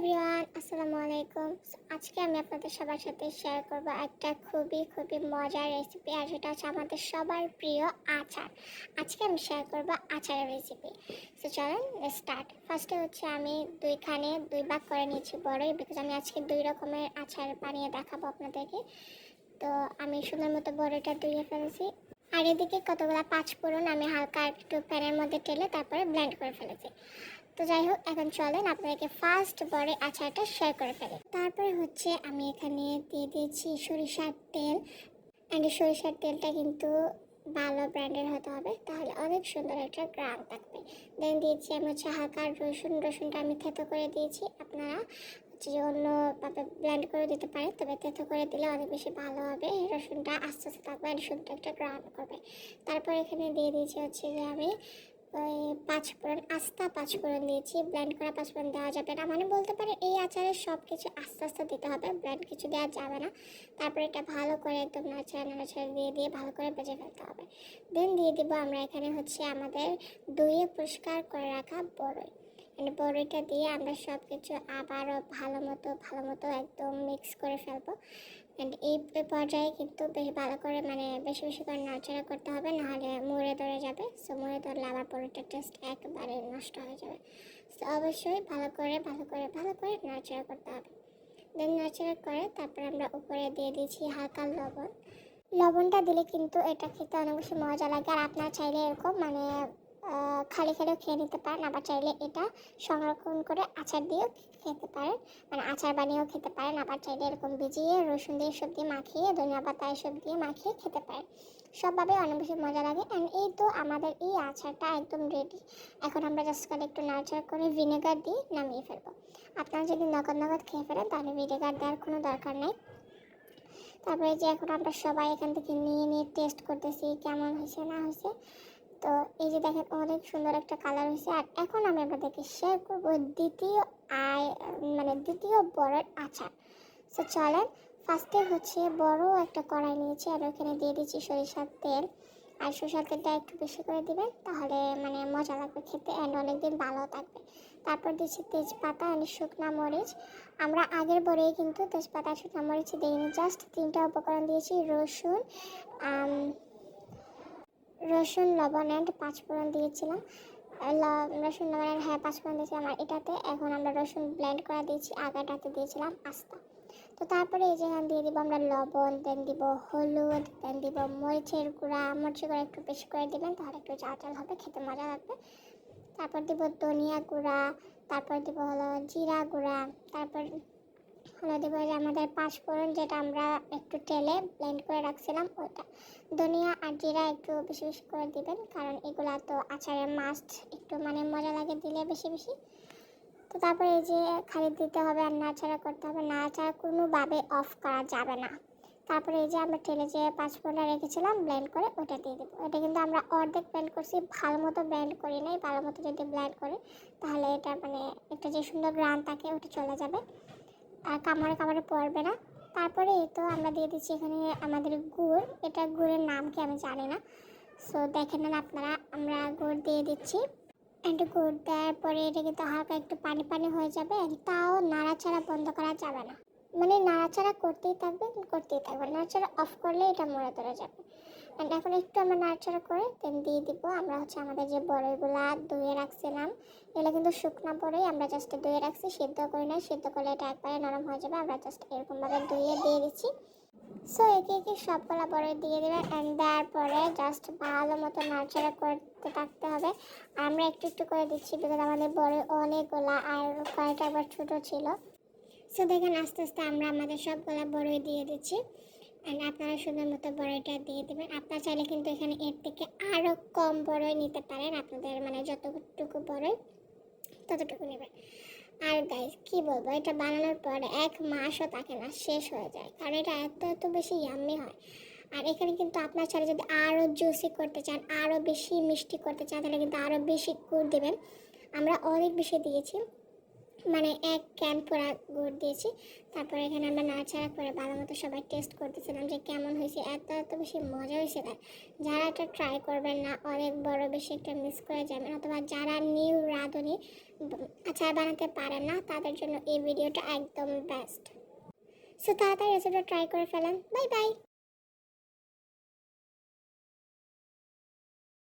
Everyone, আসসালামু আলাইকুম। আজকে আমি আপনাদের সবার সাথে শেয়ার করব একটা খুবই মজার রেসিপি, আর সেটা হচ্ছে আমাদের সবার প্রিয় আচার। আজকে আমি শেয়ার করব আচারের রেসিপি। সো চলেন স্টার্ট। ফার্স্টে হচ্ছে আমি দুই ভাগ করে নিয়েছি বড়ই, বিকজ আমি আজকে দুই রকমের আচার বানিয়ে দেখাবো আপনাদেরকে। তো আমি সুন্দর মতো বড়টা ধুয়ে ফেলেছি, আর এদিকে কতগুলো পাঁচফোড়ন আমি হালকা একটু প্যানের মধ্যে টেলে তারপরে ব্লেন্ড করে ফেলেছি। তো যাই হোক, এখন চলেন আপনাদেরকে ফার্স্ট বড় আচারটা শেয়ার করে ফেলি। তারপরে হচ্ছে আমি এখানে দিয়ে দিয়েছি সরিষার তেল, অ্যান্ড সরিষার তেলটা কিন্তু ভালো ব্র্যান্ডের হতে হবে, তাহলে অনেক সুন্দর একটা গ্রাম থাকবে। দেন দিয়েছি আমি হচ্ছে হালকা রসুনটা আমি থেতো করে দিয়েছি। আপনারা হচ্ছে যে অন্যভাবে ব্লেন্ড করে দিতে পারেন, তবে থেতো করে দিলে অনেক বেশি ভালো হবে। রসুনটা আস্তে আস্তে থাকবে আর সুন্দর একটা গ্রাম করবে। তারপর এখানে দিয়ে দিয়েছি হচ্ছে যে আমি পাঁচফোড়ন দিয়েছি। ব্লেন্ড করা পাঁচফোড়ন দেওয়া যাবে না, মানে বলতে পারে এই আচারে সব কিছু আস্তে আস্তে দিতে হবে, ব্লেন্ড কিছু দেওয়া যাবে না। তারপরে এটা ভালো করে একদম নাড়াচাড়া দিয়ে ভালো করে ভেজে ফেলতে হবে। দেন দিয়ে দিব আমরা এখানে হচ্ছে আমাদের ধুয়ে পরিষ্কার করে রাখা বড়ই। বড়িটা দিয়ে আমরা সব কিছু আবারও ভালো মতো একদম মিক্স করে ফেলবো। অ্যান্ড এই পর্যায়ে কিন্তু বেশ ভালো করে বেশি করে নাড়াচাড়া করতে হবে, নাহলে মুড়ে ধরে যাবে। সো মুড়ে ধরলে আবার পরোটার টেস্ট একেবারে নষ্ট হয়ে যাবে। সো অবশ্যই ভালো করে নাড়াচাড়া করতে হবে। দেন নাড়াচাড়া করে তারপর আমরা উপরে দিয়ে দিয়েছি হালকা লবণটা দিলে কিন্তু এটা খেতে অনেক বেশি মজা লাগে। আর আপনারা চাইলে এরকম খালি খেয়ে নিতে পারেন, আবার চাইলে এটা সংরক্ষণ করে আচার দিয়েও খেতে পারেন, আচার বানিয়েও খেতে পারেন। আবার চাইলে এরকম ভিজিয়ে রসুন দিয়ে সব দিয়ে মাখিয়ে ধনিয়া পাতা এসব দিয়ে মাখিয়ে খেতে পারেন। সবভাবে অনেক বেশি মজা লাগে। অ্যান্ড এই তো আমাদের এই আচারটা একদম রেডি। এখন আমরা জাস্ট করে একটু নাড়াচাড়া করে ভিনেগার দিয়ে নামিয়ে ফেলবো। আপনারা যদি নগদ খেয়ে ফেলেন তাহলে ভিনেগার দেওয়ার কোনো দরকার নেই। তারপরে যে এখন আমরা সবাই এখান থেকে নিয়ে টেস্ট করতেছি কেমন হয়েছে না হয়েছে। তো এই যে দেখেন অনেক সুন্দর একটা কালার হয়েছে। আর এখন আমি আপনাদেরকে শেয়ার করবো দ্বিতীয় বড়ের আচার। সো চলেন, ফার্স্টে হচ্ছে বড় একটা কড়াই নিয়েছি, আর ওখানে দিয়ে দিচ্ছি সরিষার তেল। আর সরিষার তেলটা একটু বেশি করে দিবেন, তাহলে মজা লাগবে খেতে অ্যান্ড অনেকদিন ভালো থাকবে। তারপর দিচ্ছি তেজপাতা অ্যান্ড শুকনা মরিচ। আমরা আগের বড়েই কিন্তু তেজপাতা শুকনা মরিচ দিইনি, জাস্ট 3টা উপকরণ দিয়েছি: রসুন, লবণ অ্যান্ড পাঁচফোড়ন দিয়েছিলাম। রসুন, লবণ অ্যান্ড পাঁচফোড়ন দিয়েছিলাম আর এটাতে। এখন আমরা রসুন ব্লেন্ড করা দিয়েছি, আগাটাতে দিয়েছিলাম আস্তা। তো তারপরে এই যে দিয়ে দিব আমরা লবণ, দেন দিব হলুদ, দেন দিব মরিচের গুঁড়া একটু বেশি করে দিবেন, তাহলে একটু ঝাল হবে, খেতে মজা লাগবে। তারপর দিব ধনিয়া গুঁড়া, তারপর দিব হলো জিরা গুঁড়া, তারপর হলো দিব যে আমাদের পাঁচফোড়ন যেটা আমরা একটু তেলে ব্লেন্ড করে রাখছিলাম ওটা। ধনিয়া আর জিরা একটু বেশি করে দিবেন, কারণ এগুলা তো আচারের মাস্ট, একটু মজা লাগে দিলে বেশি। তো তারপরে এই যে খালি দিতে হবে আর নাড়াচাড়া করতে হবে, নাড়াচাড়া কোনোভাবে অফ করা যাবে না। তারপরে এই যে আমরা তেলে যে পাঁচফোড়নটা রেখেছিলাম ব্লেন্ড করে ওটা দিয়ে দেবো। এটা কিন্তু আমরা অর্ধেক ব্লেন্ড করছি, ভালো মতো ব্লেন্ড করি নাই। ভালো মতো যদি ব্লেন্ড করে তাহলে এটা একটা যে সুন্দর গ্রান থাকে ওটা চলে যাবে আর কামড়ে পড়বে না। তারপরে এই তো আমরা দিয়ে দিচ্ছি এখানে আমাদের গুড়। এটা গুড়ের নাম কি আমি জানি না, সো দেখে নেন আপনারা। আমরা গুড় দিয়ে দিচ্ছি, একটু গুড় দেওয়ার পরে এটা কিন্তু হালকা একটু পানি হয়ে যাবে। তাও নাড়াচাড়া বন্ধ করা যাবে না, নাড়াচাড়া করতেই থাকবে। নাড়াচাড়া অফ করলে এটা মরে ধরে যাবে। অ্যান্ড এখন একটু আমরা নাড়াচাড়া করে দেন দিয়ে দিব আমরা হচ্ছে আমাদের যে বড়ইগুলা ধুয়ে রাখছিলাম। এগুলো কিন্তু শুকনা বড়ই, আমরা জাস্ট ধুয়ে রাখছি, সিদ্ধ করি না। সিদ্ধ করলে এটা একবারে নরম হয়ে যাবে। আমরা জাস্ট এরকমভাবে ধুয়ে দিয়ে দিচ্ছি। সো একে সবগুলা বড়ই দিয়ে দেবেন, অ্যান্ড দেওয়ার পরে জাস্ট ভালো মতো নাড়াচাড়া করতে থাকতে হবে। আমরা একটু করে দিচ্ছি, বিকজ আমাদের বড়ই অনেকগুলা আর কয়েকটা একবার ছোটো ছিল। সো দেখেন আস্তে আস্তে আমরা আমাদের সবগুলা বড়ই দিয়ে দিচ্ছি, অ্যান্ড আপনারা সুন্দর মতো বড়ইটা দিয়ে দেবেন। আপনারা চাইলে কিন্তু এখানে এর থেকে আরও কম বড়ই নিতে পারেন, আপনাদের যতটুকু বড়ই ততটুকু নেবেন। আর গাইস কি বলবো, এটা বানানোর পরে 1 মাসও থাকে না, শেষ হয়ে যায়, কারণ এটা এত বেশি ইয়াম্মি হয়। আর এখানে কিন্তু আপনার চাইলে যদি আরও জুসি করতে চান, আরও বেশি মিষ্টি করতে চান, তাহলে কিন্তু আরও বেশি গুড় দেবেন। আমরা অনেক বেশি দিয়েছি, মানে 1 ক্যান পুরা গুড় দিয়েছি। তারপরে এখানে আমরা নাড়াচাড়া করে ভালো মতো সবাই টেস্ট করতেছিলাম যে কেমন হয়েছে। এত বেশি মজা হয়েছে গাইস। যারা এটা ট্রাই করবেন না অনেক বড় বেশি একটা মিস করে যাবেন, অথবা যারা নিউ রাঁধুনি আচার বানাতে পারেন না তাদের জন্য এই ভিডিওটা একদম বেস্ট। সো তাড়াতাড়ি রেসিপিটা ট্রাই করে ফেলেন। Bye bye.